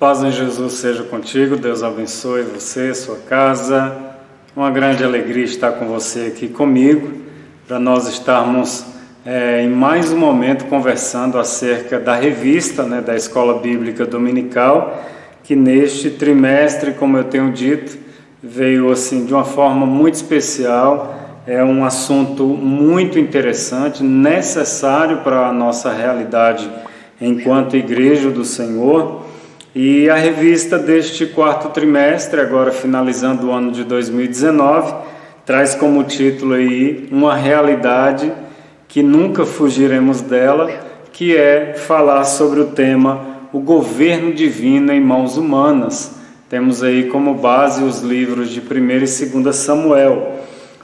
Paz em Jesus seja contigo, Deus abençoe você, sua casa. Uma grande alegria estar com você aqui comigo, para nós estarmos em mais um momento conversando acerca da revista, da Escola Bíblica Dominical, que neste trimestre, como eu tenho dito, veio assim de uma forma muito especial. É um assunto muito interessante, necessário para a nossa realidade enquanto Igreja do Senhor. E a revista deste quarto trimestre, agora finalizando o ano de 2019, traz como título aí uma realidade que nunca fugiremos dela, que é falar sobre o tema o governo divino em mãos humanas. Temos aí como base os livros de 1 e 2 Samuel.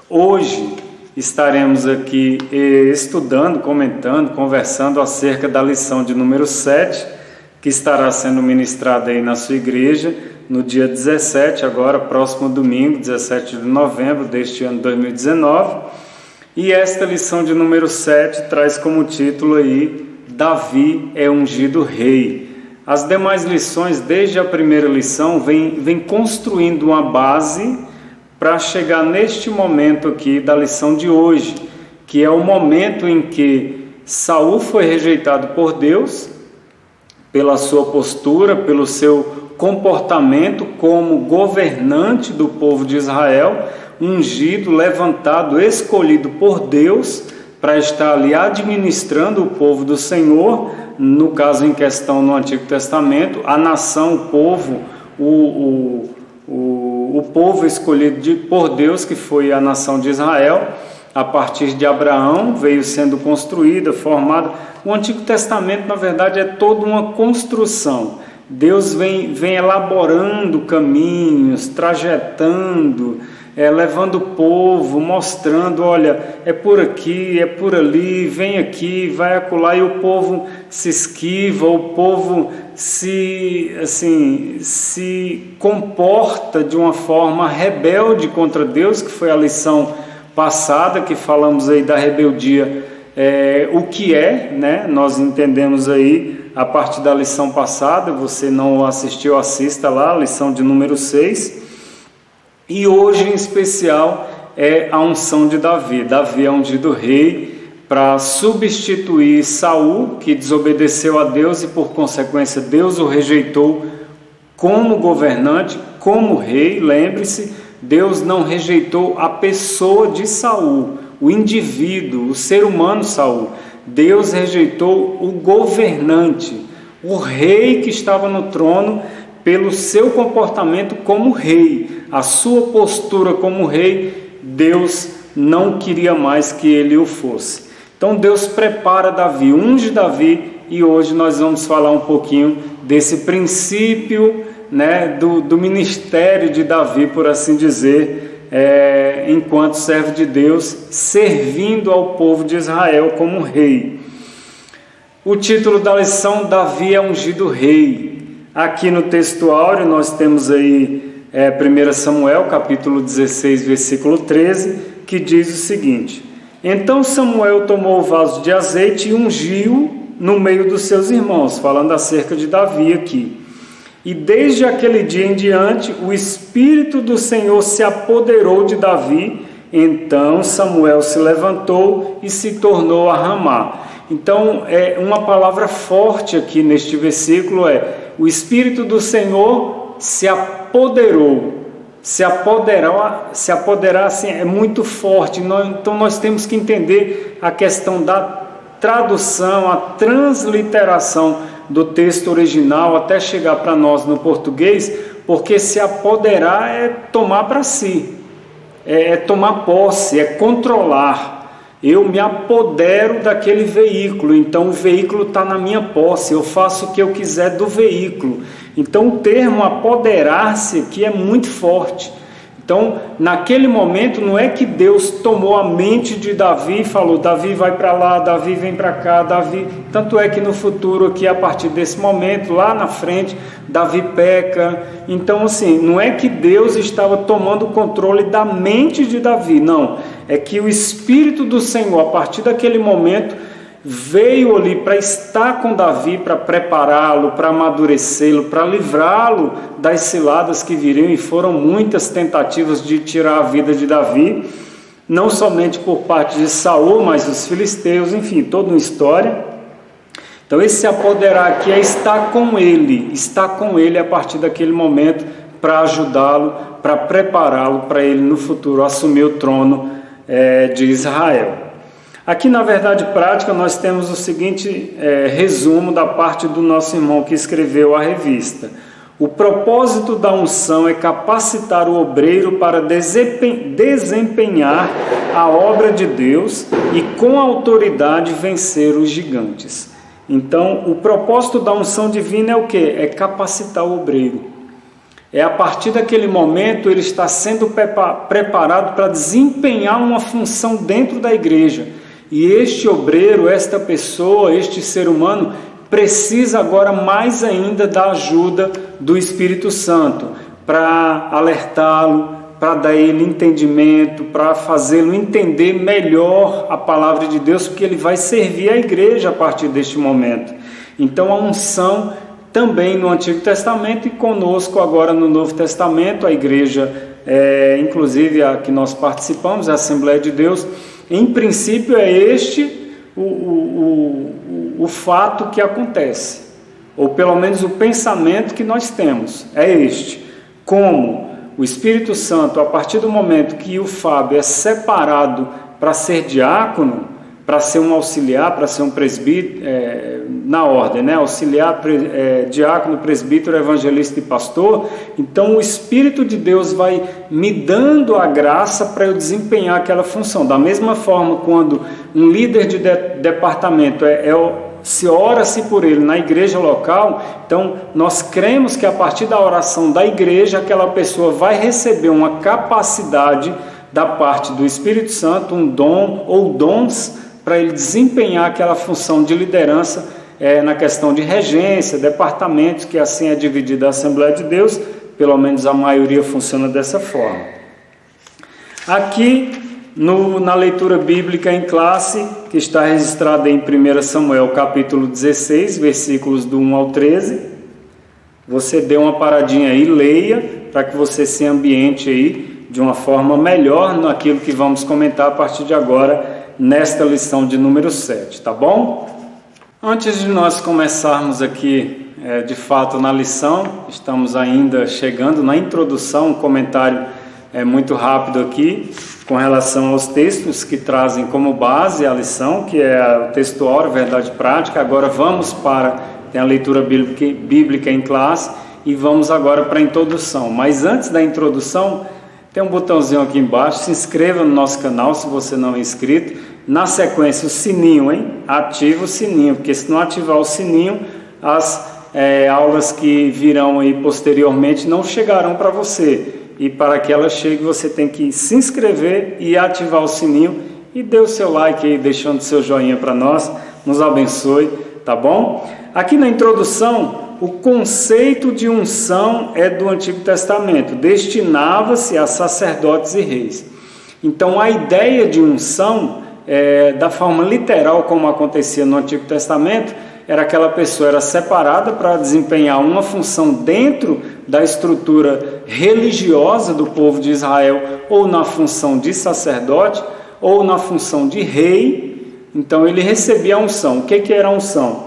Hoje estaremos aqui estudando, comentando, conversando acerca da lição de número 7, que estará sendo ministrada aí na sua igreja no dia 17, agora próximo domingo, 17 de novembro deste ano 2019. E esta lição de número 7 traz como título aí, Davi é ungido rei. As demais lições, desde a primeira lição, vem construindo uma base para chegar neste momento aqui da lição de hoje, que é o momento em que Saul foi rejeitado por Deus, pela sua postura, pelo seu comportamento como governante do povo de Israel, ungido, levantado, escolhido por Deus para estar ali administrando o povo do Senhor, no caso em questão no Antigo Testamento, a nação, o povo, o povo escolhido por Deus, que foi a nação de Israel, a partir de Abraão, veio sendo construída, formada. O Antigo Testamento, na verdade, é toda uma construção. Deus vem elaborando caminhos, trajetando, levando o povo, mostrando, olha, é por aqui, é por ali, vem aqui, vai acolá, e o povo se esquiva, o povo se comporta de uma forma rebelde contra Deus, que foi a lição passada, que falamos aí da rebeldia, o que é, nós entendemos aí a partir da lição passada. Você não assistiu, assista lá, a lição de número 6, e hoje em especial é a unção de Davi. Davi é ungido rei para substituir Saul, que desobedeceu a Deus e por consequência Deus o rejeitou como governante, como rei. Lembre-se, Deus não rejeitou a pessoa de Saul, o indivíduo, o ser humano Saul. Deus rejeitou o governante, o rei que estava no trono, pelo seu comportamento como rei, a sua postura como rei. Deus não queria mais que ele o fosse. Então Deus prepara Davi, unge Davi, e hoje nós vamos falar um pouquinho desse princípio, do ministério de Davi, por assim dizer, enquanto servo de Deus, servindo ao povo de Israel como rei. O título da lição, Davi é ungido rei. Aqui no texto áureo nós temos aí 1 Samuel, capítulo 16, versículo 13, que diz o seguinte: Então Samuel tomou o vaso de azeite e ungiu no meio dos seus irmãos, falando acerca de Davi aqui. E desde aquele dia em diante, o Espírito do Senhor se apoderou de Davi. Então Samuel se levantou e se tornou a Ramá. Então, uma palavra forte aqui neste versículo o Espírito do Senhor se apoderou. Se apoderar assim, é muito forte. Então nós temos que entender a questão da tradução, a transliteração do texto original até chegar para nós no português, porque se apoderar é tomar para si, é tomar posse, é controlar. Eu me apodero daquele veículo, então o veículo está na minha posse, eu faço o que eu quiser do veículo. Então o termo apoderar-se aqui é muito forte. Então, naquele momento, não é que Deus tomou a mente de Davi e falou, Davi vai para lá, Davi vem para cá, Davi... Tanto é que no futuro, aqui, a partir desse momento, lá na frente, Davi peca. Então, assim, não é que Deus estava tomando o controle da mente de Davi, não. É que o Espírito do Senhor, a partir daquele momento, veio ali para estar com Davi, para prepará-lo, para amadurecê-lo, para livrá-lo das ciladas que viriam, e foram muitas tentativas de tirar a vida de Davi, não somente por parte de Saul, mas dos filisteus, enfim, toda uma história. Então esse se apoderar aqui é estar com ele a partir daquele momento, para ajudá-lo, para prepará-lo para ele no futuro assumir o trono de Israel. Aqui na verdade prática nós temos o seguinte resumo da parte do nosso irmão que escreveu a revista. O propósito da unção é capacitar o obreiro para desempenhar a obra de Deus e com autoridade vencer os gigantes. Então o propósito da unção divina é o quê? É capacitar o obreiro. É a partir daquele momento ele está sendo preparado para desempenhar uma função dentro da igreja. E este obreiro, esta pessoa, este ser humano, precisa agora mais ainda da ajuda do Espírito Santo para alertá-lo, para dar ele entendimento, para fazê-lo entender melhor a palavra de Deus, porque ele vai servir a igreja a partir deste momento. Então a unção também no Antigo Testamento e conosco agora no Novo Testamento, a igreja, inclusive a que nós participamos, a Assembleia de Deus, em princípio é este o fato que acontece, ou pelo menos o pensamento que nós temos, é este: como o Espírito Santo, a partir do momento que o Fábio é separado para ser diácono, para ser um auxiliar, para ser um presbítero, na ordem, né? Auxiliar, diácono, presbítero, evangelista e pastor. Então o Espírito de Deus vai me dando a graça para eu desempenhar aquela função. Da mesma forma, quando um líder de departamento se ora-se por ele na igreja local, então nós cremos que a partir da oração da igreja, aquela pessoa vai receber uma capacidade da parte do Espírito Santo, um dom ou dons, para ele desempenhar aquela função de liderança na questão de regência, departamentos, que assim é dividida a Assembleia de Deus, pelo menos a maioria funciona dessa forma. Aqui, na leitura bíblica em classe, que está registrada em 1 Samuel capítulo 16, versículos do 1 ao 13, você dê uma paradinha aí, leia, para que você se ambiente aí de uma forma melhor naquilo que vamos comentar a partir de agora, nesta lição de número 7, tá bom? Antes de nós começarmos aqui, de fato, na lição, estamos ainda chegando na introdução, um comentário muito rápido aqui, com relação aos textos que trazem como base a lição, que é o textual, verdade prática. Agora vamos tem a leitura bíblica em classe, e vamos agora para a introdução. Mas antes da introdução, tem um botãozinho aqui embaixo, se inscreva no nosso canal se você não é inscrito. Na sequência, o sininho, hein? Ativa o sininho, porque se não ativar o sininho, as aulas que virão aí posteriormente não chegarão para você. E para que ela chegue, você tem que se inscrever e ativar o sininho. E dê o seu like aí, deixando seu joinha para nós. Nos abençoe, tá bom? Aqui na introdução, o conceito de unção é do Antigo Testamento. Destinava-se a sacerdotes e reis. Então, a ideia de unção, da forma literal como acontecia no Antigo Testamento, era aquela pessoa era separada para desempenhar uma função dentro da estrutura religiosa do povo de Israel, ou na função de sacerdote, ou na função de rei. Então ele recebia a unção. O que era a unção?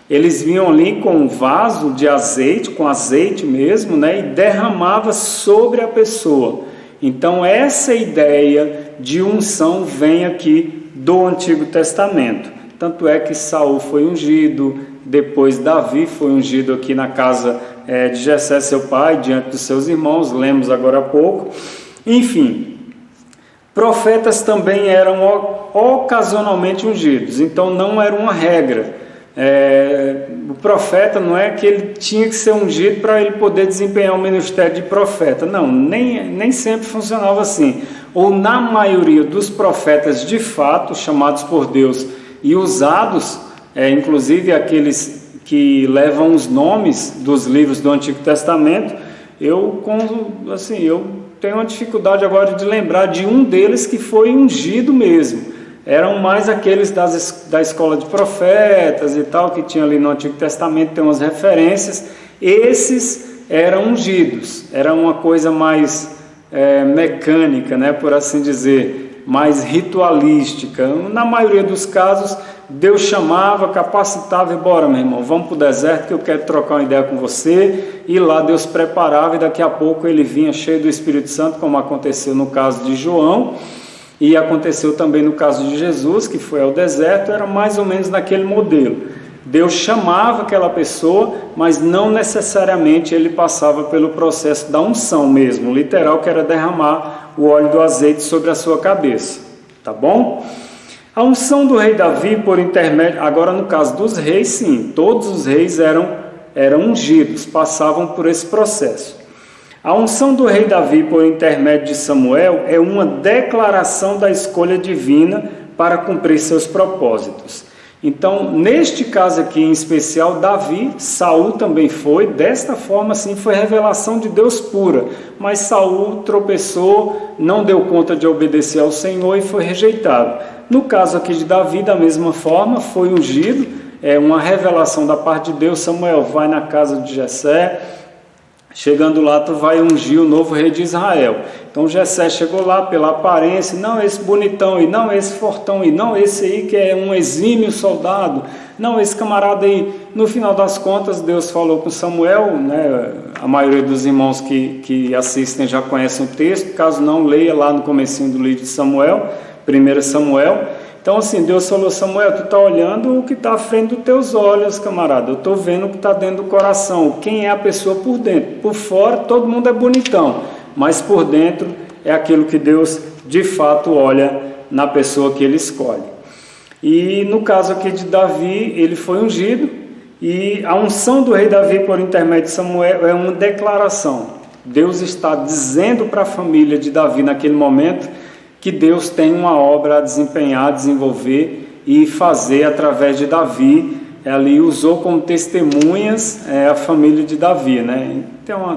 Eles vinham ali com um vaso de azeite, com azeite mesmo, né, e derramava sobre a pessoa. Então essa ideia de unção vem aqui do Antigo Testamento. Tanto é que Saul foi ungido, depois Davi foi ungido aqui na casa de Jessé, seu pai, diante dos seus irmãos, lemos agora há pouco. Enfim, profetas também eram ocasionalmente ungidos, então não era uma regra. O profeta não é que ele tinha que ser ungido para ele poder desempenhar o ministério de profeta, não, nem sempre funcionava assim. Ou na maioria dos profetas de fato, chamados por Deus e usados, inclusive aqueles que levam os nomes dos livros do Antigo Testamento, eu tenho uma dificuldade agora de lembrar de um deles que foi ungido mesmo. eram mais aqueles da escola de profetas e tal, que tinha ali no Antigo Testamento, tem umas referências. Esses eram ungidos, era uma coisa mais mecânica, né, por assim dizer, mais ritualística. Na maioria dos casos, Deus chamava, capacitava e bora, meu irmão, vamos para o deserto que eu quero trocar uma ideia com você. E lá Deus preparava e daqui a pouco ele vinha cheio do Espírito Santo, como aconteceu no caso de João e aconteceu também no caso de Jesus, que foi ao deserto. Era mais ou menos naquele modelo. Deus chamava aquela pessoa, mas não necessariamente ele passava pelo processo da unção mesmo, literal, que era derramar o óleo do azeite sobre a sua cabeça, tá bom? A unção do rei Davi por intermédio, agora no caso dos reis, sim, todos os reis eram ungidos, passavam por esse processo. A unção do rei Davi por intermédio de Samuel é uma declaração da escolha divina para cumprir seus propósitos. Então, neste caso aqui em especial, Davi, Saul também foi, desta forma sim, foi revelação de Deus pura, mas Saul tropeçou, não deu conta de obedecer ao Senhor e foi rejeitado. No caso aqui de Davi, da mesma forma, foi ungido, uma revelação da parte de Deus. Samuel, vai na casa de Jessé, chegando lá tu vai ungir o novo rei de Israel. Então Jessé chegou lá pela aparência, não esse bonitão e não esse fortão e não esse aí que é um exímio soldado, não esse camarada aí. No final das contas Deus falou com Samuel, né? A maioria dos irmãos que assistem já conhecem o texto, caso não, leia lá no comecinho do livro de Samuel, 1 Samuel. Então assim, Deus falou: Samuel, tu está olhando o que está à frente dos teus olhos, camarada, eu estou vendo o que está dentro do coração, quem é a pessoa por dentro. Por fora todo mundo é bonitão, mas por dentro é aquilo que Deus de fato olha na pessoa que ele escolhe. E no caso aqui de Davi, ele foi ungido, e a unção do rei Davi por intermédio de Samuel é uma declaração. Deus está dizendo para a família de Davi naquele momento que Deus tem uma obra a desempenhar, desenvolver e fazer através de Davi. Ali usou como testemunhas a família de Davi, né?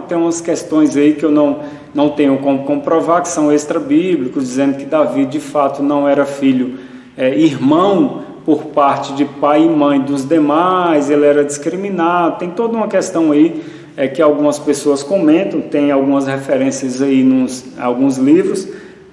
Tem umas questões aí que eu não tenho como comprovar, que são extra-bíblicos, dizendo que Davi de fato não era filho, irmão por parte de pai e mãe dos demais, ele era discriminado. Tem toda uma questão aí que algumas pessoas comentam, tem algumas referências aí em alguns livros,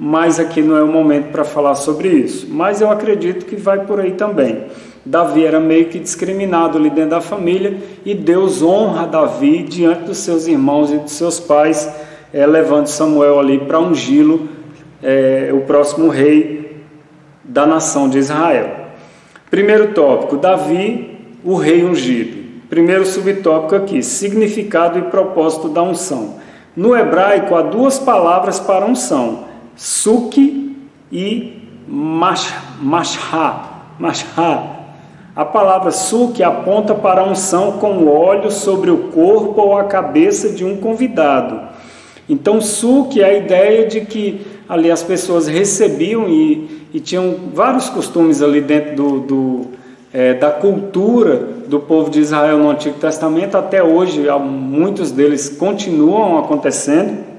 mas aqui não é o momento para falar sobre isso. Mas eu acredito que vai por aí também. Davi era meio que discriminado ali dentro da família, e Deus honra Davi diante dos seus irmãos e dos seus pais, levando Samuel ali para ungí-lo, o próximo rei da nação de Israel. Primeiro tópico, Davi, o rei ungido. Primeiro subtópico aqui, significado e propósito da unção. No hebraico há duas palavras para unção: Suki e Mashá. A palavra suki aponta para a unção com óleo sobre o corpo ou a cabeça de um convidado. Então suki é a ideia de que ali as pessoas recebiam e tinham vários costumes ali dentro da cultura do povo de Israel no Antigo Testamento. Até hoje muitos deles continuam acontecendo.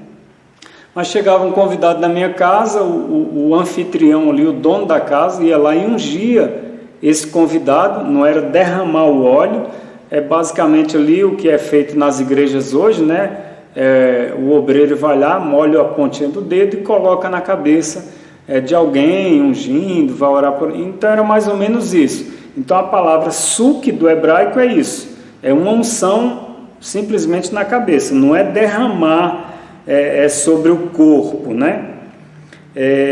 Mas chegava um convidado na minha casa, o anfitrião ali, o dono da casa, ia lá e ungia esse convidado. Não era derramar o óleo, é basicamente ali o que é feito nas igrejas hoje, né? O obreiro vai lá, molha a pontinha do dedo e coloca na cabeça de alguém, ungindo, vai orar por... Então era mais ou menos isso. Então a palavra suki do hebraico é isso, é uma unção simplesmente na cabeça, não é derramar sobre o corpo, né?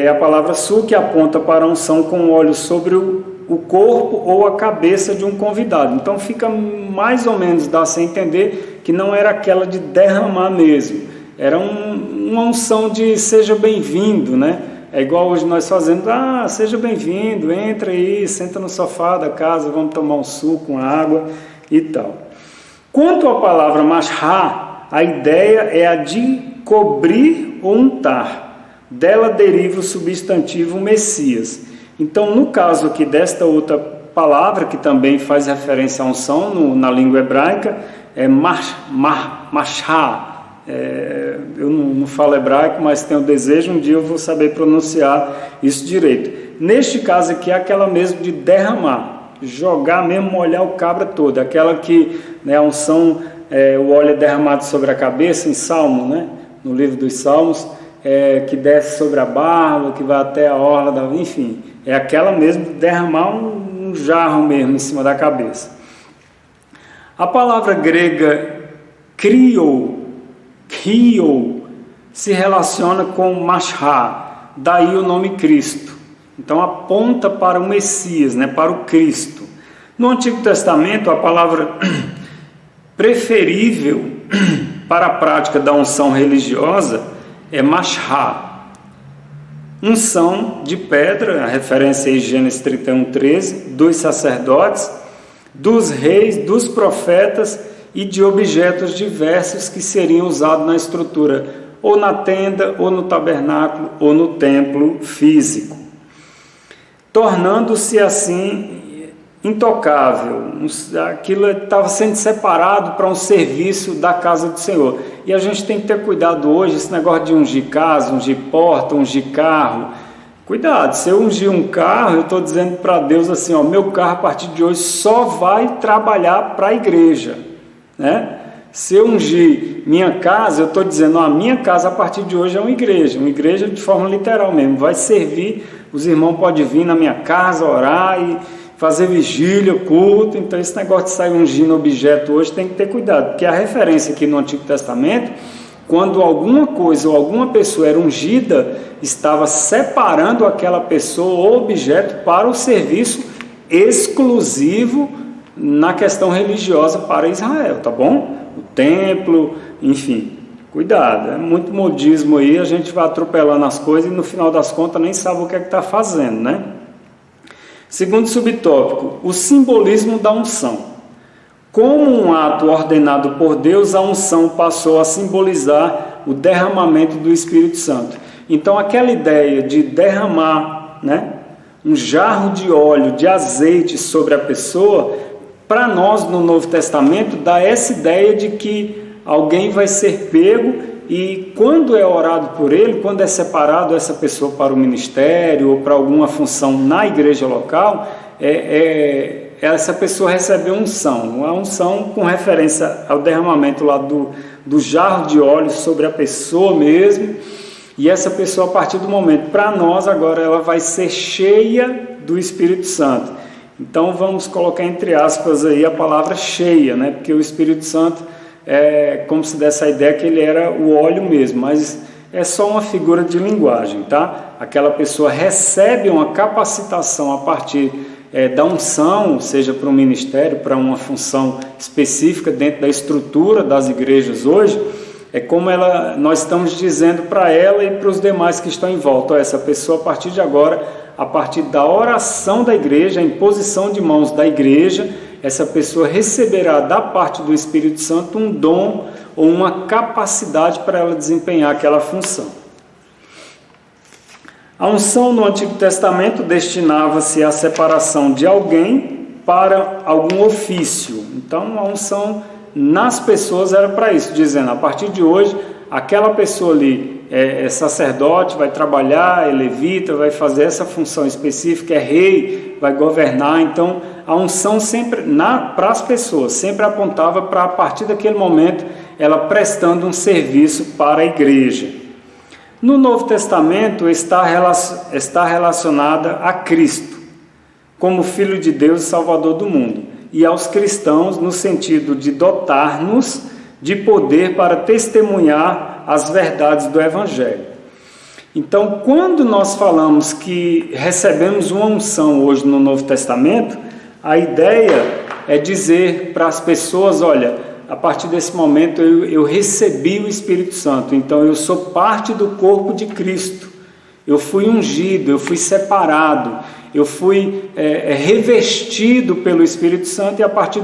A palavra suki aponta para a unção com óleo sobre o corpo ou a cabeça de um convidado. Então fica mais ou menos, dá-se a entender que não era aquela de derramar mesmo, era uma unção de seja bem-vindo, né? É igual hoje nós fazendo: seja bem-vindo, entra aí, senta no sofá da casa, vamos tomar um suco, uma água e tal. Quanto à palavra mashá, a ideia é a de cobrir ou untar. Dela deriva o substantivo Messias. Então, no caso aqui desta outra palavra, que também faz referência à unção na língua hebraica, é mashá, Eu não falo hebraico, mas tenho desejo, um dia eu vou saber pronunciar isso direito. Neste caso aqui é aquela mesmo de derramar, jogar mesmo, molhar o cabra todo, aquela que, né, a unção, o óleo é derramado sobre a cabeça, em Salmo, né, no livro dos Salmos, que desce sobre a barba, que vai até a orla, enfim, é aquela mesmo de derramar um jarro mesmo em cima da cabeça. A palavra grega kriou, se relaciona com Mashá, daí o nome Cristo. Então aponta para o Messias, né, para o Cristo. No Antigo Testamento, a palavra preferível para a prática da unção religiosa é Mashá. Unção de pedra, a referência em Gênesis 31:13, dos sacerdotes, dos reis, dos profetas e de objetos diversos que seriam usados na estrutura, ou na tenda, ou no tabernáculo, ou no templo físico, tornando-se assim intocável. Aquilo estava sendo separado para um serviço da casa do Senhor. E a gente tem que ter cuidado hoje, esse negócio de ungir casa, ungir porta, ungir carro. Cuidado, se eu ungir um carro, eu estou dizendo para Deus assim, ó, meu carro a partir de hoje só vai trabalhar para a igreja, né? Se eu ungir minha casa, eu estou dizendo, ó, a minha casa a partir de hoje é uma igreja de forma literal mesmo, vai servir, os irmãos podem vir na minha casa orar e fazer vigília, culto. Então esse negócio de sair ungindo objeto hoje tem que ter cuidado, porque a referência aqui no Antigo Testamento, quando alguma coisa ou alguma pessoa era ungida, estava separando aquela pessoa ou objeto para o serviço exclusivo na questão religiosa para Israel, tá bom? O templo, enfim, cuidado, é muito modismo aí, a gente vai atropelando as coisas e no final das contas nem sabe o que é que está fazendo, né? Segundo subtópico, o simbolismo da unção. Como um ato ordenado por Deus, a unção passou a simbolizar o derramamento do Espírito Santo. Então, aquela ideia de derramar, né, um jarro de óleo, de azeite sobre a pessoa, para nós no Novo Testamento, dá essa ideia de que alguém vai ser pego e quando é orado por ele, quando é separado essa pessoa para o ministério ou para alguma função na igreja local, essa pessoa recebe uma unção com referência ao derramamento lá do jarro de óleo sobre a pessoa mesmo, e essa pessoa a partir do momento, para nós agora ela vai ser cheia do Espírito Santo. Então vamos colocar entre aspas aí a palavra cheia, né? Porque o Espírito Santo é como se desse a ideia que ele era o óleo mesmo, mas é só uma figura de linguagem, tá? Aquela pessoa recebe uma capacitação a partir da unção, seja para um ministério, para uma função específica dentro da estrutura das igrejas hoje, é como nós estamos dizendo para ela e para os demais que estão em volta, essa pessoa a partir de agora, a partir da oração da igreja, a imposição de mãos da igreja, essa pessoa receberá da parte do Espírito Santo um dom ou uma capacidade para ela desempenhar aquela função. A unção no Antigo Testamento destinava-se à separação de alguém para algum ofício. Então, a unção nas pessoas era para isso, dizendo, a partir de hoje, aquela pessoa ali é sacerdote, vai trabalhar, é levita, vai fazer essa função específica, é rei, vai governar. Então, a unção sempre, para as pessoas, sempre apontava para, a partir daquele momento, ela prestando um serviço para a igreja. No Novo Testamento está relacionada a Cristo, como Filho de Deus e Salvador do mundo, e aos cristãos no sentido de dotar-nos de poder para testemunhar as verdades do Evangelho. Então, quando nós falamos que recebemos uma unção hoje no Novo Testamento, a ideia é dizer para as pessoas, olha, a partir desse momento eu recebi o Espírito Santo, então eu sou parte do corpo de Cristo, eu fui ungido, eu fui separado, eu fui revestido pelo Espírito Santo e a partir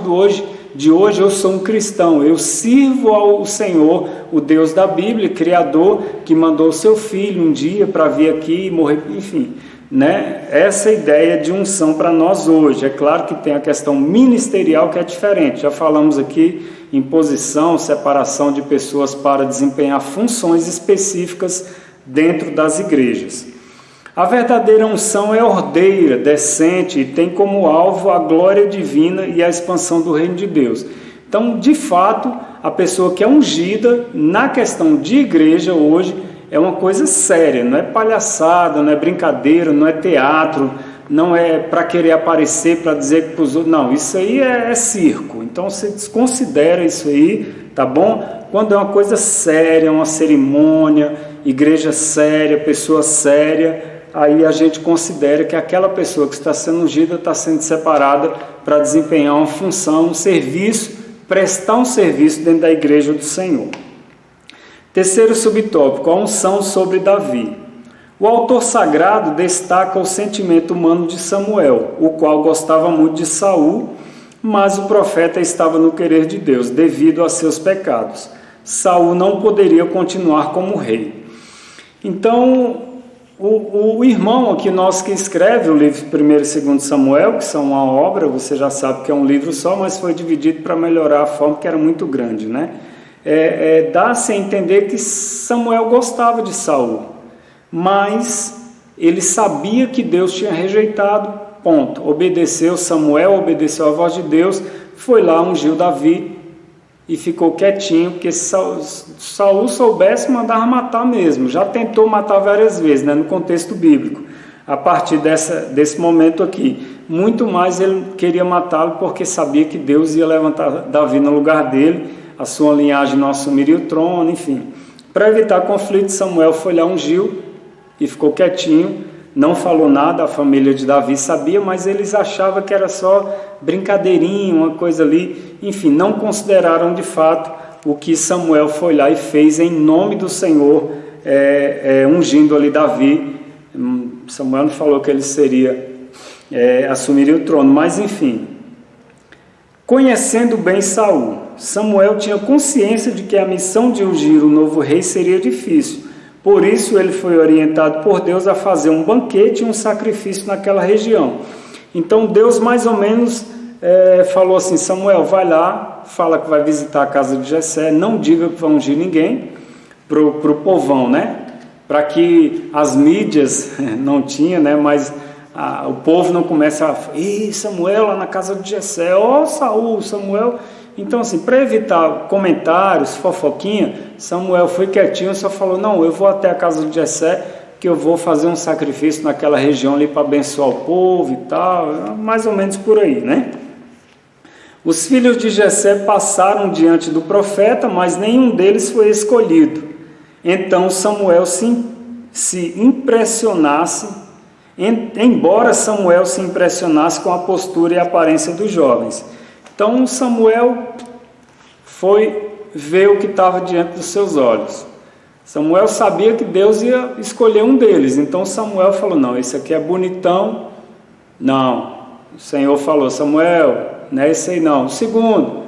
de hoje eu sou um cristão, eu sirvo ao Senhor, o Deus da Bíblia, Criador, que mandou o seu Filho um dia para vir aqui e morrer, enfim, né? Essa ideia de unção para nós hoje. É claro que tem a questão ministerial que é diferente, já falamos aqui imposição, separação de pessoas para desempenhar funções específicas dentro das igrejas. A verdadeira unção é ordeira, decente e tem como alvo a glória divina e a expansão do reino de Deus. Então, de fato, a pessoa que é ungida na questão de igreja hoje é uma coisa séria, não é palhaçada, não é brincadeira, não é teatro, não é para querer aparecer, para dizer para os outros, não, isso aí é circo. Então você desconsidera isso aí, tá bom? Quando é uma coisa séria, uma cerimônia, igreja séria, pessoa séria, aí a gente considera que aquela pessoa que está sendo ungida está sendo separada para desempenhar uma função, um serviço, prestar um serviço dentro da igreja do Senhor. Terceiro subtópico, a unção sobre Davi. O autor sagrado destaca o sentimento humano de Samuel, o qual gostava muito de Saul, mas o profeta estava no querer de Deus, devido a seus pecados. Saul não poderia continuar como rei. Então, o irmão aqui nosso que escreve o livro 1 e 2 Samuel, que são uma obra, você já sabe que é um livro só, mas foi dividido para melhorar a forma, que era muito grande, né? Dá-se a entender que Samuel gostava de Saul, mas ele sabia que Deus tinha rejeitado, ponto. Obedeceu Samuel, obedeceu a voz de Deus, foi lá, ungiu Davi e ficou quietinho, porque se Saul soubesse, mandava matar mesmo. Já tentou matar várias vezes, né, no contexto bíblico. A partir desse momento aqui, muito mais ele queria matá-lo porque sabia que Deus ia levantar Davi no lugar dele, a sua linhagem não assumiria o trono, enfim. Para evitar conflito, Samuel foi lá, ungiu e ficou quietinho, não falou nada, a família de Davi sabia, mas eles achavam que era só brincadeirinha, uma coisa ali, enfim, não consideraram de fato o que Samuel foi lá e fez em nome do Senhor, ungindo ali Davi. Samuel não falou que ele assumiria o trono, mas enfim. Conhecendo bem Saul, Samuel tinha consciência de que a missão de ungir o novo rei seria difícil. Por isso ele foi orientado por Deus a fazer um banquete e um sacrifício naquela região. Então Deus mais ou menos falou assim: Samuel, vai lá, fala que vai visitar a casa de Jessé, não diga que vai ungir ninguém, pro povão, né? Para que as mídias, não tinha, né? Mas o povo não comece a... Ih, Samuel lá na casa de Jessé, Saul, Samuel... Então, assim, para evitar comentários, fofoquinha, Samuel foi quietinho, só falou: não, eu vou até a casa de Jessé, que eu vou fazer um sacrifício naquela região ali para abençoar o povo e tal, mais ou menos por aí, né? Os filhos de Jessé passaram diante do profeta, mas nenhum deles foi escolhido. Então Samuel se impressionasse, embora Samuel se impressionasse com a postura e a aparência dos jovens. Então Samuel foi ver o que estava diante dos seus olhos. Samuel sabia que Deus ia escolher um deles. Então Samuel falou: não, esse aqui é bonitão. Não, o Senhor falou: Samuel, não é esse aí não. O segundo,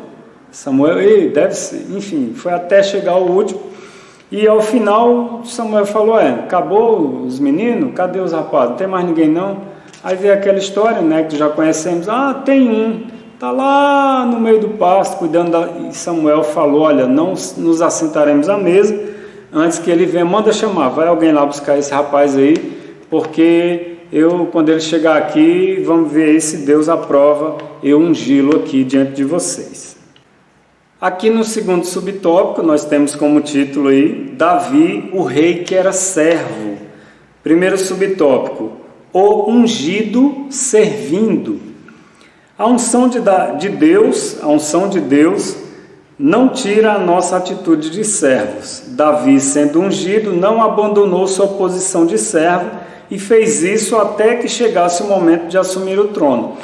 Samuel, deve ser. Enfim, foi até chegar o último. E ao final Samuel falou: acabou os meninos? Cadê os rapazes? Não tem mais ninguém não? Aí veio aquela história, né, que já conhecemos. Tem um. Está lá no meio do pasto, cuidando E Samuel falou: olha, não nos assentaremos à mesa antes que ele venha. Manda chamar, vai alguém lá buscar esse rapaz aí, porque quando ele chegar aqui, vamos ver se Deus aprova eu ungí-lo aqui diante de vocês. Aqui no segundo subtópico, nós temos como título aí, Davi, o rei que era servo. Primeiro subtópico, o ungido servindo. A unção de Deus não tira a nossa atitude de servos. Davi, sendo ungido, não abandonou sua posição de servo e fez isso até que chegasse o momento de assumir o trono.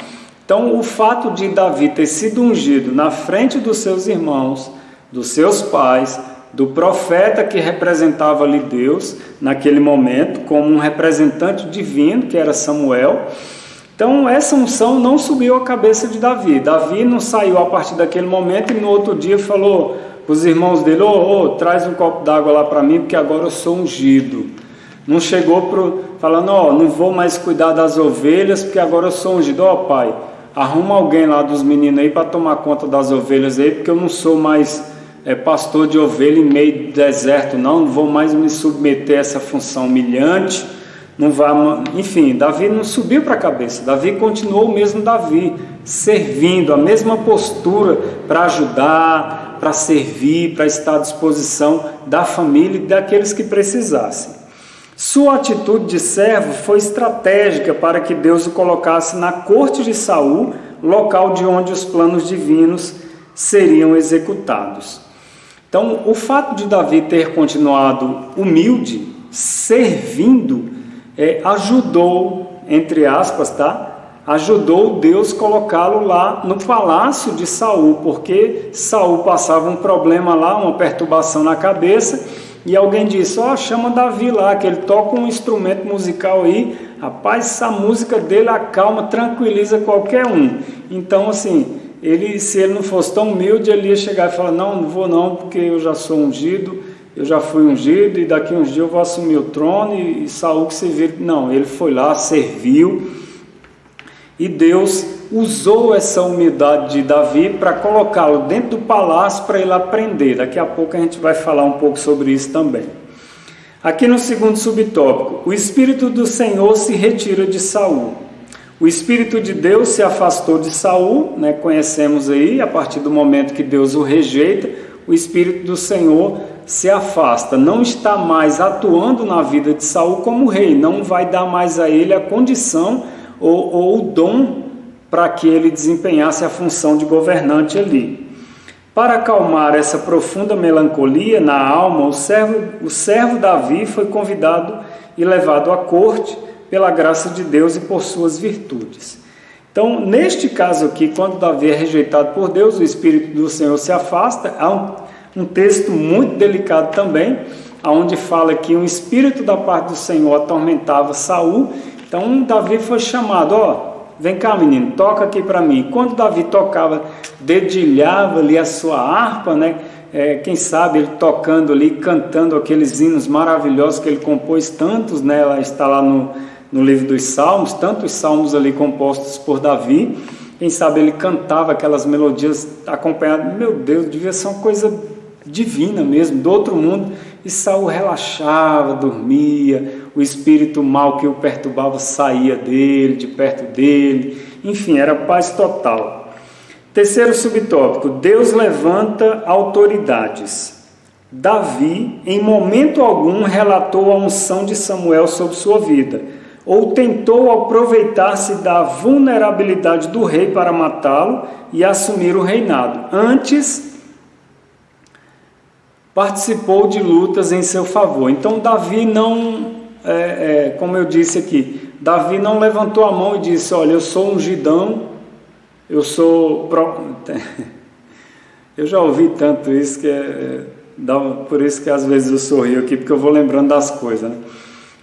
Então, o fato de Davi ter sido ungido na frente dos seus irmãos, dos seus pais, do profeta que representava ali Deus naquele momento, como um representante divino, que era Samuel. Então, essa unção não subiu a cabeça de Davi. Davi não saiu a partir daquele momento e no outro dia falou para os irmãos dele: traz um copo d'água lá para mim, porque agora eu sou ungido. Não chegou falando: não vou mais cuidar das ovelhas, porque agora eu sou ungido. Pai, arruma alguém lá dos meninos aí para tomar conta das ovelhas aí, porque eu não sou mais pastor de ovelha em meio do deserto, não vou mais me submeter a essa função humilhante, não vai, enfim, Davi não subiu para a cabeça, Davi continuou o mesmo Davi, servindo, a mesma postura para ajudar, para servir, para estar à disposição da família e daqueles que precisassem. Sua atitude de servo foi estratégica para que Deus o colocasse na corte de Saul, local de onde os planos divinos seriam executados. Então, o fato de Davi ter continuado humilde, servindo, ajudou, entre aspas, ajudou Deus colocá-lo lá no palácio de Saul, porque Saul passava um problema lá, uma perturbação na cabeça, e alguém disse, chama Davi lá, que ele toca um instrumento musical aí, rapaz, essa música dele acalma, tranquiliza qualquer um. Então, assim, se ele não fosse tão humilde, ele ia chegar e falar, não vou não, porque eu já sou ungido, eu já fui ungido, e daqui uns dias eu vou assumir o trono, e Saul que se vira. Não, ele foi lá, serviu, e Deus usou essa humildade de Davi para colocá-lo dentro do palácio para ele aprender. Daqui a pouco a gente vai falar um pouco sobre isso também. Aqui no segundo subtópico, o Espírito do Senhor se retira de Saul. O Espírito de Deus se afastou de Saul, conhecemos aí, a partir do momento que Deus o rejeita, o Espírito do Senhor se afasta, não está mais atuando na vida de Saul como rei, não vai dar mais a ele a condição ou o dom para que ele desempenhasse a função de governante ali. Para acalmar essa profunda melancolia na alma, o servo Davi foi convidado e levado à corte pela graça de Deus e por suas virtudes. Então, neste caso aqui, quando Davi é rejeitado por Deus, o Espírito do Senhor se afasta. Há um texto muito delicado também, onde fala que um espírito da parte do Senhor atormentava Saul. Então, Davi foi chamado, vem cá menino, toca aqui para mim. Quando Davi tocava, dedilhava ali a sua harpa, quem sabe ele tocando ali, cantando aqueles hinos maravilhosos que ele compôs, tantos, ela está lá no livro dos Salmos, tantos salmos ali compostos por Davi, quem sabe ele cantava aquelas melodias acompanhadas, meu Deus, devia ser uma coisa divina mesmo, do outro mundo, e Saul relaxava, dormia, o espírito mal que o perturbava saía dele, de perto dele, enfim, era paz total. Terceiro subtópico, Deus levanta autoridades. Davi, em momento algum, relatou a unção de Samuel sobre sua vida, ou tentou aproveitar-se da vulnerabilidade do rei para matá-lo e assumir o reinado. Antes, participou de lutas em seu favor. Então, Davi não, como eu disse aqui, Davi não levantou a mão e disse, olha, eu sou ungidão, eu sou... Eu já ouvi tanto isso, por isso que às vezes eu sorrio aqui, porque eu vou lembrando das coisas,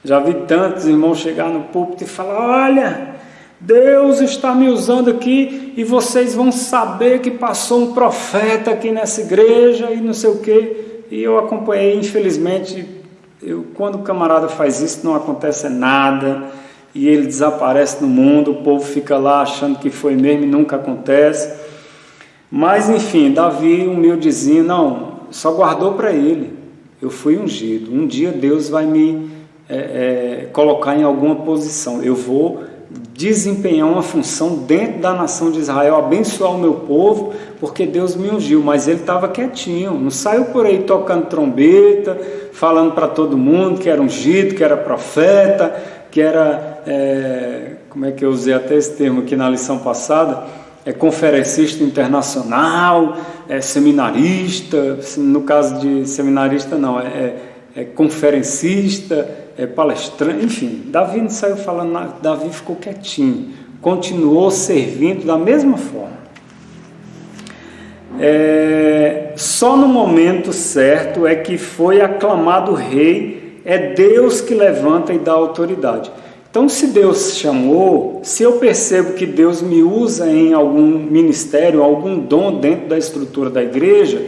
Já vi tantos irmãos chegar no púlpito e falar, olha, Deus está me usando aqui e vocês vão saber que passou um profeta aqui nessa igreja e não sei o quê. E eu acompanhei, infelizmente, quando o camarada faz isso, não acontece nada, e ele desaparece no mundo, o povo fica lá achando que foi mesmo e nunca acontece. Mas, enfim, Davi, humildezinho, não, só guardou para ele. Eu fui ungido, um dia Deus vai me colocar em alguma posição, eu vou desempenhar uma função dentro da nação de Israel, abençoar o meu povo, porque Deus me ungiu, mas ele estava quietinho, não saiu por aí tocando trombeta, falando para todo mundo que era ungido, que era profeta, que era, como é que eu usei até esse termo aqui na lição passada, conferencista internacional, seminarista, no caso de seminarista não, conferencista, palestrante, enfim, Davi não saiu falando nada, Davi ficou quietinho, continuou servindo da mesma forma. Só no momento certo é que foi aclamado rei, é Deus que levanta e dá autoridade. Então, se Deus chamou, se eu percebo que Deus me usa em algum ministério, algum dom dentro da estrutura da igreja,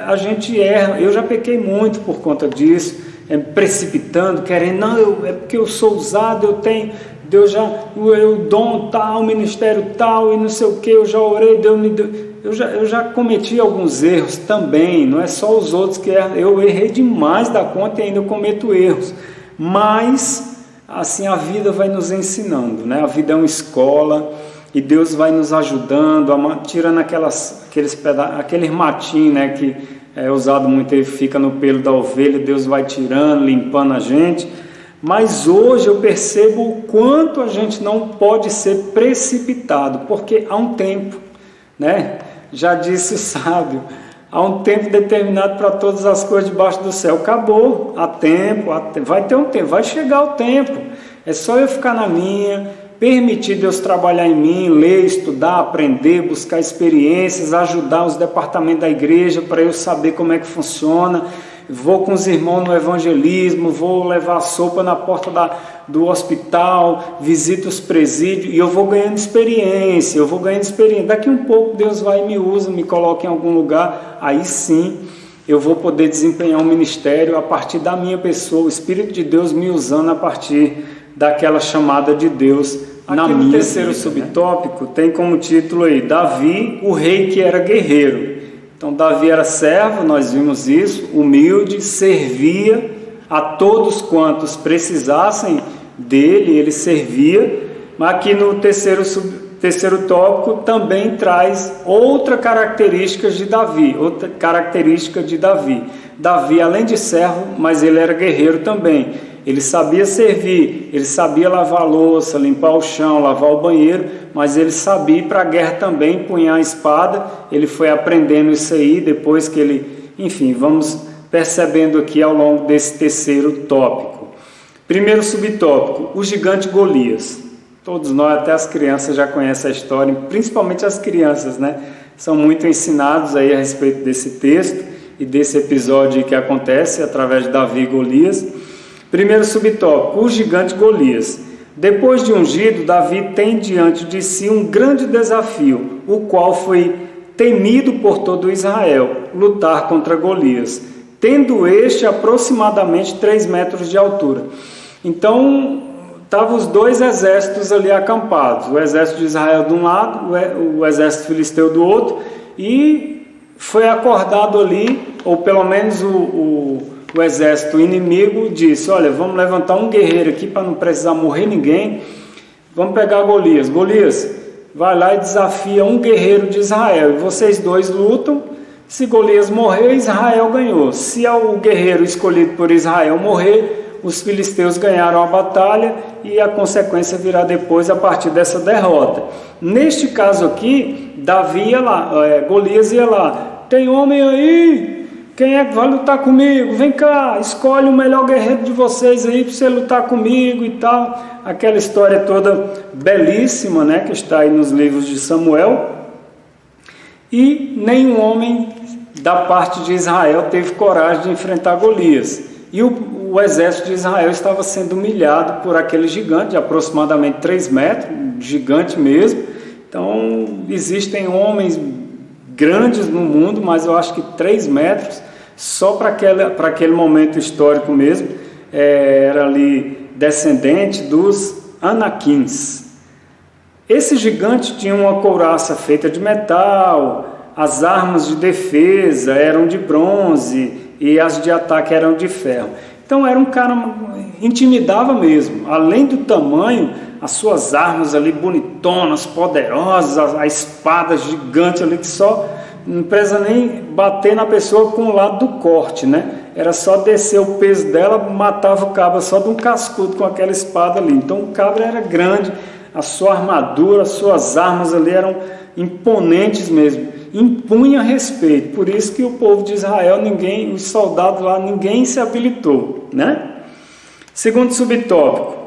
a gente erra. Eu já pequei muito por conta disso, precipitando, querendo, não, é porque eu sou usado, eu tenho Deus já, o dom tal, o ministério tal, e não sei o que, eu já orei, Deus me deu. Eu já cometi alguns erros também, não é só os outros que erram, eu errei demais da conta e ainda cometo erros, mas assim a vida vai nos ensinando, né? A vida é uma escola e Deus vai nos ajudando, tirando aqueles matinhos, né, que é usado muito, ele fica no pelo da ovelha, Deus vai tirando, limpando a gente. Mas hoje eu percebo o quanto a gente não pode ser precipitado, porque há um tempo, né? Já disse o sábio, há um tempo determinado para todas as coisas debaixo do céu. Acabou, há tempo, vai ter um tempo, vai chegar o tempo. É só eu ficar na minha, permitir Deus trabalhar em mim, ler, estudar, aprender, buscar experiências, ajudar os departamentos da igreja para eu saber como é que funciona. Vou com os irmãos no evangelismo, vou levar sopa na porta do hospital, visito os presídios e eu vou ganhando experiência, Daqui um pouco Deus vai e me usa, me coloca em algum lugar, aí sim eu vou poder desempenhar um ministério a partir da minha pessoa, o Espírito de Deus me usando a partir daquela chamada de Deus na minha vida. No terceiro subtópico tem como título aí, Davi, o rei que era guerreiro. Então Davi era servo, nós vimos isso, humilde, servia a todos quantos precisassem dele, ele servia. Mas aqui no terceiro tópico também traz outra característica de Davi, Davi, além de servo, mas ele era guerreiro também. Ele sabia servir, ele sabia lavar a louça, limpar o chão, lavar o banheiro, mas ele sabia ir para a guerra também, empunhar a espada. Ele foi aprendendo isso aí, depois que ele... Enfim, vamos percebendo aqui ao longo desse terceiro tópico. Primeiro subtópico, o gigante Golias. Todos nós, até as crianças, já conhecem a história, principalmente as crianças, né? São muito ensinados aí a respeito desse texto e desse episódio que acontece através de Davi e Golias. Primeiro subtópico, o gigante Golias. Depois de ungido, Davi tem diante de si um grande desafio, o qual foi temido por todo Israel, lutar contra Golias, tendo este aproximadamente 3 metros de altura. Então, estavam os dois exércitos ali acampados, o exército de Israel de um lado, o exército filisteu do outro, e foi acordado ali, ou pelo menos o exército inimigo disse, olha, vamos levantar um guerreiro aqui para não precisar morrer ninguém, vamos pegar Golias. Golias, vai lá e desafia um guerreiro de Israel, e vocês dois lutam. Se Golias morrer, Israel ganhou. Se o guerreiro escolhido por Israel morrer, os filisteus ganharam a batalha e a consequência virá depois a partir dessa derrota. Neste caso aqui, Davi ia lá, Golias ia lá, tem homem aí? Quem é que vai lutar comigo? Vem cá, escolhe o melhor guerreiro de vocês aí para você lutar comigo e tal. Aquela história toda belíssima, né, que está aí nos livros de Samuel. E nenhum homem da parte de Israel teve coragem de enfrentar Golias. E o exército de Israel estava sendo humilhado por aquele gigante de aproximadamente 3 metros, gigante mesmo. Então, existem homens grandes no mundo, mas eu acho que 3 metros, só para aquele momento histórico mesmo, era ali descendente dos Anaquins. Esse gigante tinha uma couraça feita de metal, as armas de defesa eram de bronze e as de ataque eram de ferro. Então era um cara, intimidava mesmo, além do tamanho, as suas armas ali bonitonas, poderosas, a espada gigante ali que só não precisa nem bater na pessoa com o lado do corte, né? Era só descer o peso dela, matava o cabra só de um cascudo com aquela espada ali. Então o cabra era grande, a sua armadura, as suas armas ali eram imponentes mesmo, impunha respeito. Por isso que o povo de Israel, os soldados lá, ninguém se habilitou, né? Segundo subtópico,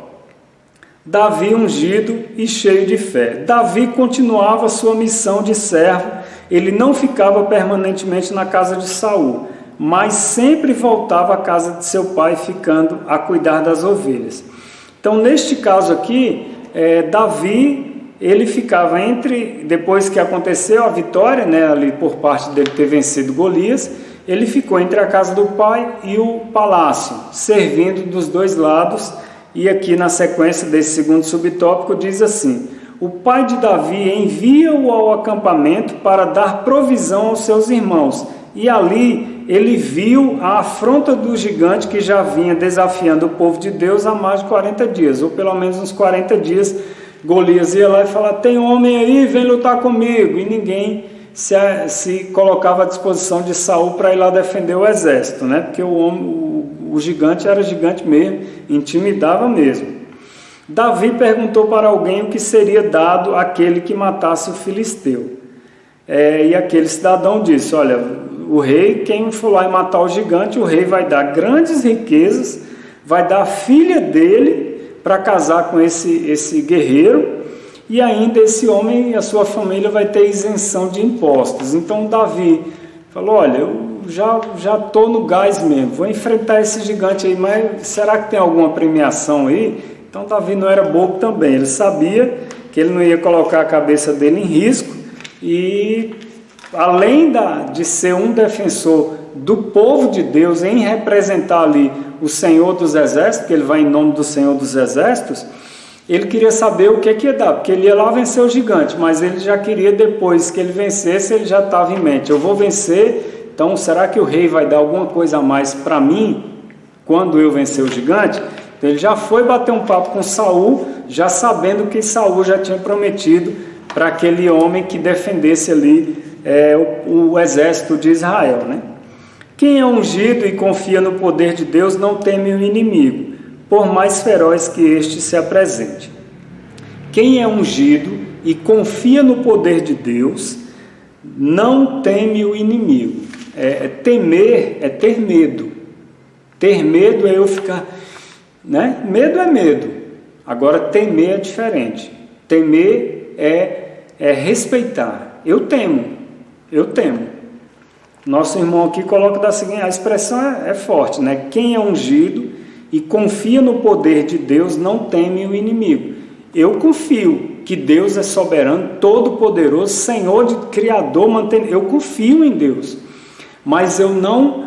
Davi ungido e cheio de fé. Davi continuava sua missão de servo, ele não ficava permanentemente na casa de Saul, mas sempre voltava à casa de seu pai, ficando a cuidar das ovelhas. Então, neste caso aqui, Davi, ele ficava depois que aconteceu a vitória, né, ali por parte dele ter vencido Golias, ele ficou entre a casa do pai e o palácio, servindo dos dois lados, E aqui na sequência desse segundo subtópico diz assim: o pai de Davi envia-o ao acampamento para dar provisão aos seus irmãos. E ali ele viu a afronta do gigante que já vinha desafiando o povo de Deus há mais de 40 dias, ou pelo menos uns 40 dias. Golias ia lá e falava: tem homem aí, vem lutar comigo. E ninguém se colocava à disposição de Saul para ir lá defender o exército, né? Porque o gigante era gigante mesmo, intimidava mesmo. Davi perguntou para alguém o que seria dado àquele que matasse o filisteu. E aquele cidadão disse: olha, o rei, quem for lá e matar o gigante, o rei vai dar grandes riquezas, vai dar a filha dele para casar com esse guerreiro, e ainda esse homem e a sua família vai ter isenção de impostos. Então Davi falou: olha, eu já estou no gás mesmo, vou enfrentar esse gigante aí, mas será que tem alguma premiação aí? Então Davi não era bobo também, ele sabia que ele não ia colocar a cabeça dele em risco, e além de ser um defensor do povo de Deus, em representar ali o Senhor dos Exércitos, que ele vai em nome do Senhor dos Exércitos, ele queria saber o que ia dar, porque ele ia lá vencer o gigante, mas ele já queria, depois que ele vencesse, ele já estava em mente: eu vou vencer, então será que o rei vai dar alguma coisa a mais para mim quando eu vencer o gigante? Então ele já foi bater um papo com Saul, já sabendo que Saul já tinha prometido para aquele homem que defendesse ali o exército de Israel, né? Quem é ungido e confia no poder de Deus não teme o inimigo, por mais feroz que este se apresente. Quem é ungido e confia no poder de Deus não teme o inimigo. Temer é ter medo. Ter medo é eu ficar, né? Medo é medo. Agora temer é diferente. Temer é respeitar. Eu temo. Nosso irmão aqui coloca da seguinte, a expressão é forte, né? Quem é ungido e confia no poder de Deus não teme o inimigo. Eu confio que Deus é soberano, todo-poderoso, Senhor, Criador, eu confio em Deus, mas eu não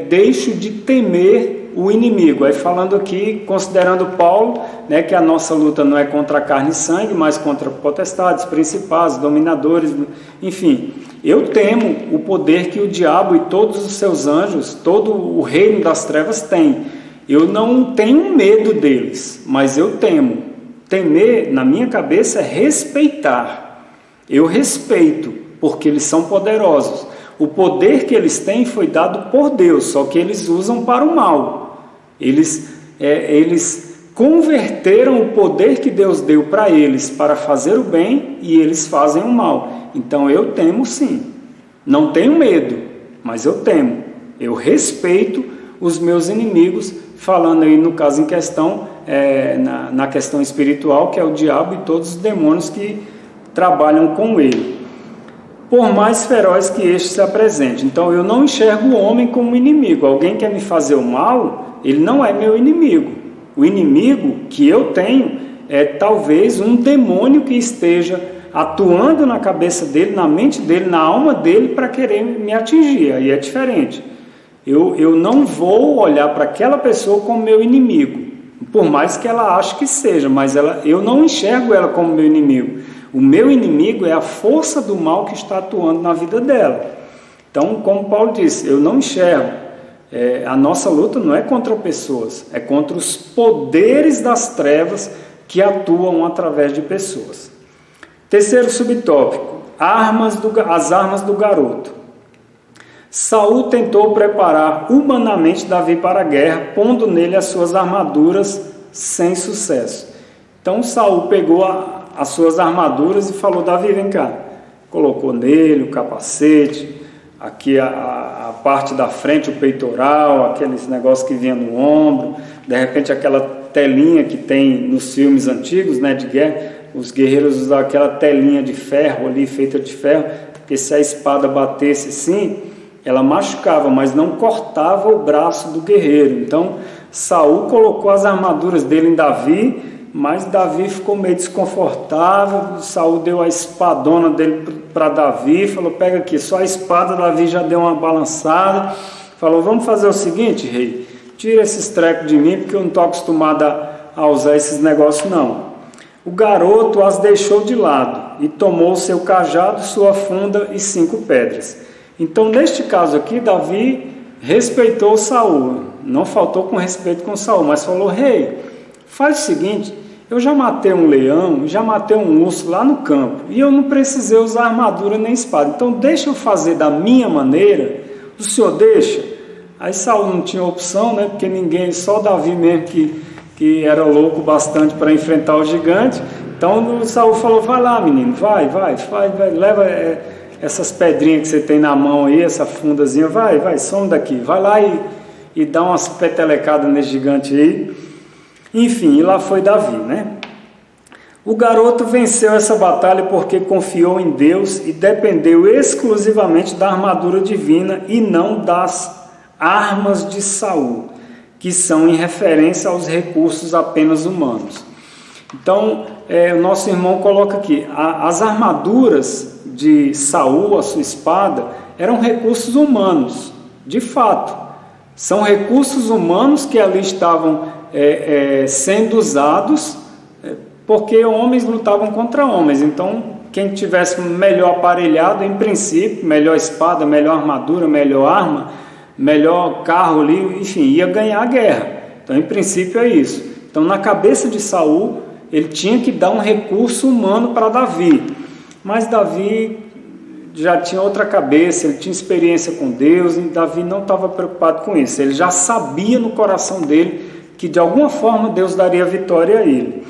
deixo de temer o inimigo. Aí falando aqui, considerando Paulo, né, que a nossa luta não é contra carne e sangue, mas contra potestades, principados, dominadores, enfim. Eu temo o poder que o diabo e todos os seus anjos, todo o reino das trevas tem. Eu não tenho medo deles, mas eu temo. Temer, na minha cabeça, é respeitar. Eu respeito, porque eles são poderosos. O poder que eles têm foi dado por Deus, só que eles usam para o mal. Eles converteram o poder que Deus deu para eles para fazer o bem, e eles fazem o mal. Então eu temo sim. Não tenho medo, mas eu temo. Eu respeito os meus inimigos, falando aí no caso em questão, na questão espiritual, que é o diabo e todos os demônios que trabalham com ele, por mais feroz que este se apresente. Então eu não enxergo o homem como inimigo. Alguém quer me fazer o mal, ele não é meu inimigo. O inimigo que eu tenho é talvez um demônio que esteja atuando na cabeça dele, na mente dele, na alma dele, para querer me atingir. Aí é diferente. Eu não vou olhar para aquela pessoa como meu inimigo, por mais que ela ache que seja, mas eu não enxergo ela como meu inimigo. O meu inimigo é a força do mal que está atuando na vida dela. Então, como Paulo disse, eu não enxergo. A nossa luta não é contra pessoas, é contra os poderes das trevas que atuam através de pessoas. Terceiro subtópico, as armas do garoto. Saul tentou preparar humanamente Davi para a guerra, pondo nele as suas armaduras sem sucesso. Então Saul pegou as suas armaduras e falou: Davi, vem cá. Colocou nele o capacete, aqui a parte da frente, o peitoral, aqueles negócios que vinha no ombro, de repente aquela telinha que tem nos filmes antigos, né, de guerra. Os guerreiros usavam aquela telinha de ferro ali, feita de ferro, porque se a espada batesse assim, ela machucava, mas não cortava o braço do guerreiro. Então Saul colocou as armaduras dele em Davi, mas Davi ficou meio desconfortável. Saul deu a espadona dele para Davi, falou: pega aqui, só a espada. Davi já deu uma balançada, falou: vamos fazer o seguinte, rei, tira esses trecos de mim, porque eu não estou acostumado a usar esses negócios, não. O garoto as deixou de lado e tomou seu cajado, sua funda e 5 pedras. Então, neste caso aqui, Davi respeitou Saul, não faltou com respeito com Saul, mas falou: rei, faz o seguinte, eu já matei um leão, já matei um urso lá no campo, e eu não precisei usar armadura nem espada, então deixa eu fazer da minha maneira, o senhor deixa? Aí Saul não tinha opção, né, porque ninguém, só Davi mesmo que era louco bastante para enfrentar o gigante. Então Saul falou: vai lá, menino, vai, leva essas pedrinhas que você tem na mão aí, essa fundazinha, vai, some daqui, vai lá e dá umas petelecadas nesse gigante aí. Enfim, e lá foi Davi, né? O garoto venceu essa batalha porque confiou em Deus e dependeu exclusivamente da armadura divina e não das armas de Saul, que são em referência aos recursos apenas humanos. Então, o nosso irmão coloca aqui, as armaduras de Saul, a sua espada, eram recursos humanos, de fato. São recursos humanos que ali estavam sendo usados, porque homens lutavam contra homens. Então, quem tivesse melhor aparelhado, em princípio, melhor espada, melhor armadura, melhor arma, melhor carro ali, enfim, ia ganhar a guerra. Então, em princípio, é isso. Então, na cabeça de Saul, ele tinha que dar um recurso humano para Davi. Mas Davi já tinha outra cabeça, ele tinha experiência com Deus, e Davi não estava preocupado com isso. Ele já sabia no coração dele que de alguma forma Deus daria vitória a ele.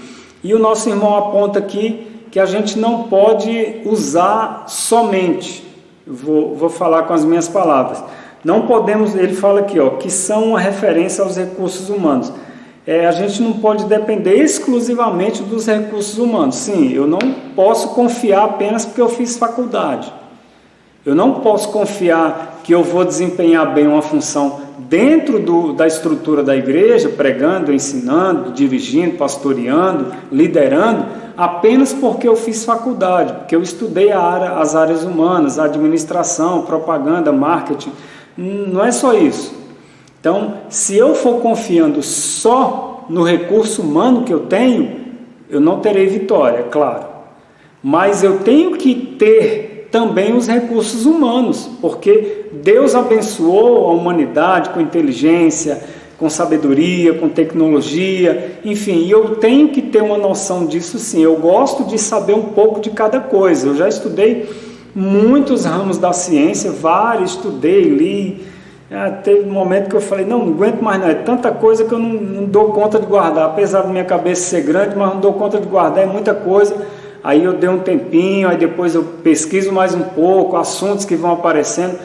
E o nosso irmão aponta aqui que a gente não pode usar somente, vou falar com as minhas palavras, não podemos, ele fala aqui, que são uma referência aos recursos humanos. A gente não pode depender exclusivamente dos recursos humanos. Sim, eu não posso confiar apenas porque eu fiz faculdade. Eu não posso confiar que eu vou desempenhar bem uma função dentro da estrutura da igreja, pregando, ensinando, dirigindo, pastoreando, liderando, apenas porque eu fiz faculdade, porque eu estudei as áreas humanas, a administração, propaganda, marketing. Não é só isso. Então, se eu for confiando só no recurso humano que eu tenho, eu não terei vitória, é claro. Mas eu tenho que ter também os recursos humanos, porque Deus abençoou a humanidade com inteligência, com sabedoria, com tecnologia, enfim, e eu tenho que ter uma noção disso sim. Eu gosto de saber um pouco de cada coisa. Eu já estudei muitos ramos da ciência, vários, estudei, li. Teve um momento que eu falei, não aguento mais não, é tanta coisa que eu não dou conta de guardar, apesar da minha cabeça ser grande, mas não dou conta de guardar, é muita coisa. Aí eu dei um tempinho, aí depois eu pesquiso mais um pouco, assuntos que vão aparecendo,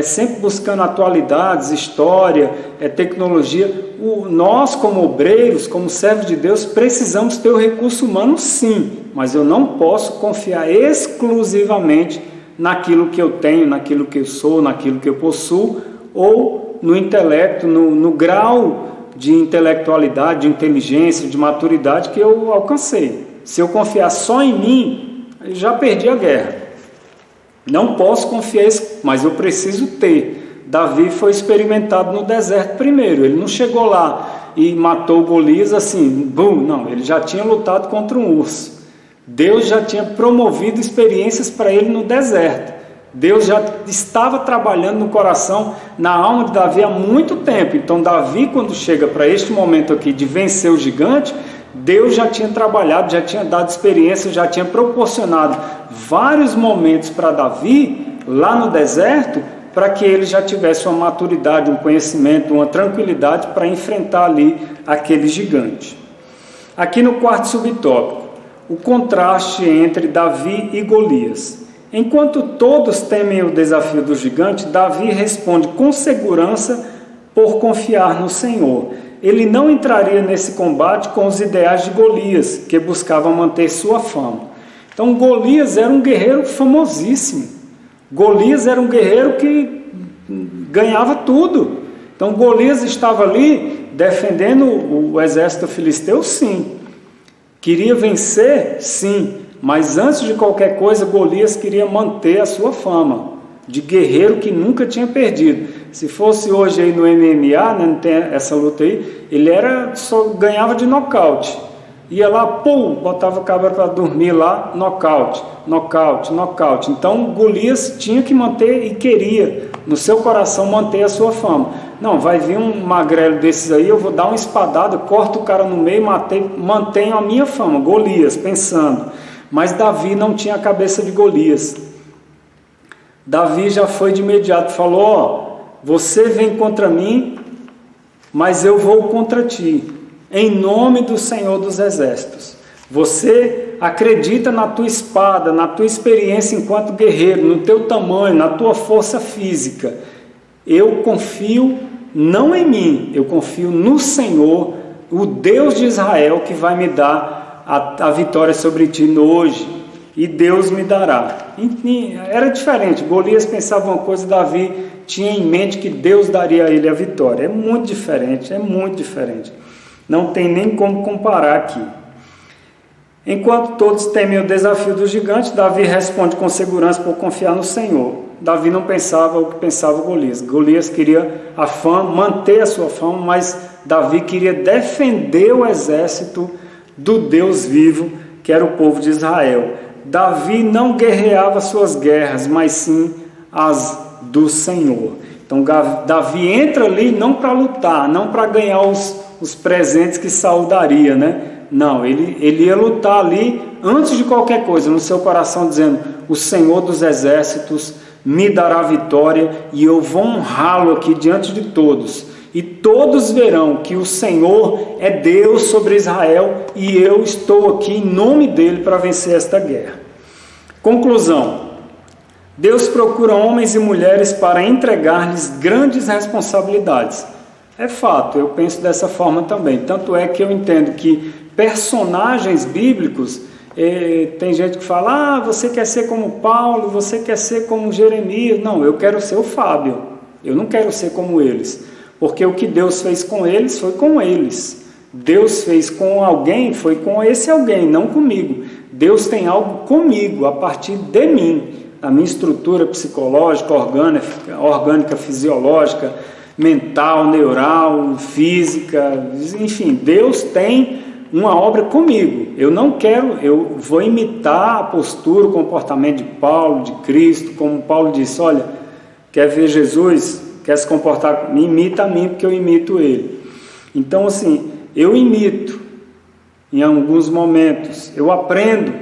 sempre buscando atualidades, história, tecnologia. Nós, como obreiros, como servos de Deus, precisamos ter o recurso humano sim, mas eu não posso confiar exclusivamente naquilo que eu tenho, naquilo que eu sou, naquilo que eu possuo, ou no intelecto, no grau de intelectualidade, de inteligência, de maturidade que eu alcancei. Se eu confiar só em mim, eu já perdi a guerra. Não posso confiar, mas eu preciso ter. Davi foi experimentado no deserto primeiro, ele não chegou lá e matou Golias assim, bum, não, ele já tinha lutado contra um urso. Deus já tinha promovido experiências para ele no deserto. Deus já estava trabalhando no coração, na alma de Davi há muito tempo. Então Davi, quando chega para este momento aqui de vencer o gigante, Deus já tinha trabalhado, já tinha dado experiência, já tinha proporcionado vários momentos para Davi, lá no deserto, para que ele já tivesse uma maturidade, um conhecimento, uma tranquilidade para enfrentar ali aquele gigante. Aqui no quarto subtópico, o contraste entre Davi e Golias. Enquanto todos temem o desafio do gigante, Davi responde com segurança por confiar no Senhor. Ele não entraria nesse combate com os ideais de Golias, que buscava manter sua fama. Então Golias era um guerreiro famosíssimo. Golias era um guerreiro que ganhava tudo. Então Golias estava ali defendendo o exército filisteu, sim. Queria vencer, sim. Mas antes de qualquer coisa, Golias queria manter a sua fama de guerreiro que nunca tinha perdido. Se fosse hoje aí no MMA, né, não tem essa luta aí, ele só ganhava de nocaute. Ia lá, pum, botava o cabra para dormir lá, nocaute, nocaute, nocaute. Então Golias tinha que manter e queria no seu coração manter a sua fama. Não, vai vir um magrelo desses aí, eu vou dar uma espadada, corto o cara no meio, mantenho a minha fama. Golias, pensando. Mas Davi não tinha a cabeça de Golias. Davi já foi de imediato, falou, ó, você vem contra mim, mas eu vou contra ti, em nome do Senhor dos Exércitos. Você acredita na tua espada, na tua experiência enquanto guerreiro, no teu tamanho, na tua força física. Eu confio não em mim, eu confio no Senhor, o Deus de Israel, que vai me dar a vitória sobre ti hoje, e Deus me dará. Era diferente, Golias pensava uma coisa, Davi tinha em mente que Deus daria a ele a vitória. É muito diferente, não tem nem como comparar aqui. Enquanto todos temem o desafio do gigante, Davi responde com segurança por confiar no Senhor. Davi não pensava o que pensava Golias. Golias queria a fama, manter a sua fama, mas Davi queria defender o exército do Deus vivo, que era o povo de Israel. Davi não guerreava suas guerras, mas sim as do Senhor. Então Davi entra ali não para lutar, não para ganhar os presentes que Saul daria, né? Não, ele ia lutar ali antes de qualquer coisa, no seu coração, dizendo: o Senhor dos Exércitos me dará vitória e eu vou honrá-lo aqui diante de todos. E todos verão que o Senhor é Deus sobre Israel e eu estou aqui em nome dele para vencer esta guerra. Conclusão: Deus procura homens e mulheres para entregar-lhes grandes responsabilidades. É fato, eu penso dessa forma também. Tanto é que eu entendo que personagens bíblicos, tem gente que fala: você quer ser como Paulo, você quer ser como Jeremias. Não, eu quero ser o Fábio, eu não quero ser como eles, porque o que Deus fez com eles foi com eles. Deus fez com alguém, foi com esse alguém, não comigo. Deus tem algo comigo, a partir de mim, a minha estrutura psicológica, orgânica, fisiológica, mental, neural, física, enfim, Deus tem uma obra comigo. Eu vou imitar a postura, o comportamento de Paulo, de Cristo, como Paulo disse: olha, quer ver Jesus, quer se comportar, me imita a mim, porque eu imito ele. Então, assim, eu imito em alguns momentos, eu aprendo,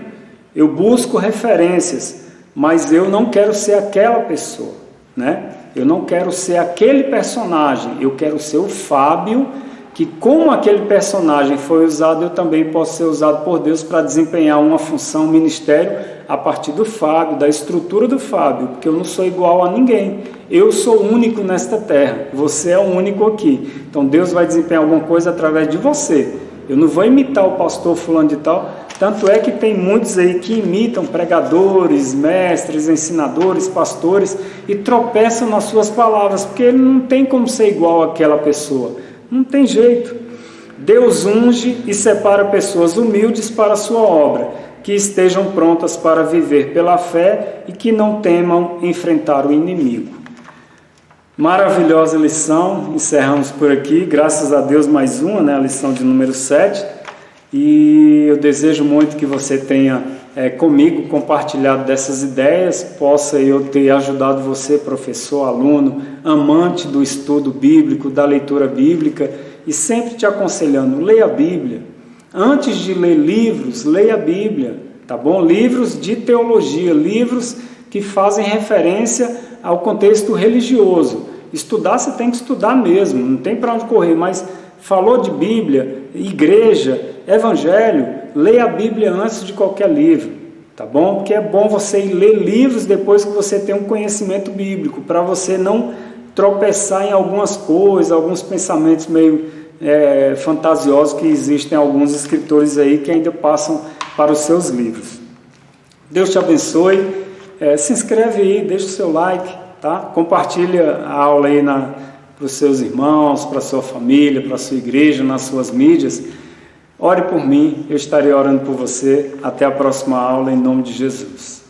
eu busco referências, mas eu não quero ser aquela pessoa, né? Eu não quero ser aquele personagem, eu quero ser o Fábio, que como aquele personagem foi usado, eu também posso ser usado por Deus para desempenhar uma função, um ministério, a partir do Fábio, da estrutura do Fábio, porque eu não sou igual a ninguém. Eu sou único nesta terra, você é o único aqui. Então Deus vai desempenhar alguma coisa através de você. Eu não vou imitar o pastor fulano de tal. Tanto é que tem muitos aí que imitam pregadores, mestres, ensinadores, pastores e tropeçam nas suas palavras, porque ele não tem como ser igual àquela pessoa. Não tem jeito. Deus unge e separa pessoas humildes para a sua obra, que estejam prontas para viver pela fé e que não temam enfrentar o inimigo. Maravilhosa lição, encerramos por aqui, graças a Deus mais uma, né, a lição de número 7. E eu desejo muito que você tenha comigo compartilhado dessas ideias, possa eu ter ajudado você, professor, aluno, amante do estudo bíblico, da leitura bíblica, e sempre te aconselhando: leia a Bíblia. Antes de ler livros, leia a Bíblia, tá bom? Livros de teologia, livros que fazem referência ao contexto religioso. Estudar, você tem que estudar mesmo, não tem para onde correr, mas falou de Bíblia, igreja, evangelho, leia a Bíblia antes de qualquer livro, tá bom? Porque é bom você ir ler livros depois que você tem um conhecimento bíblico, para você não tropeçar em algumas coisas, alguns pensamentos meio fantasiosos que existem alguns escritores aí que ainda passam para os seus livros. Deus te abençoe, se inscreve aí, deixa o seu like, tá? Compartilha a aula aí para os seus irmãos, para a sua família, para a sua igreja, nas suas mídias. Ore por mim, eu estarei orando por você. Até a próxima aula, em nome de Jesus.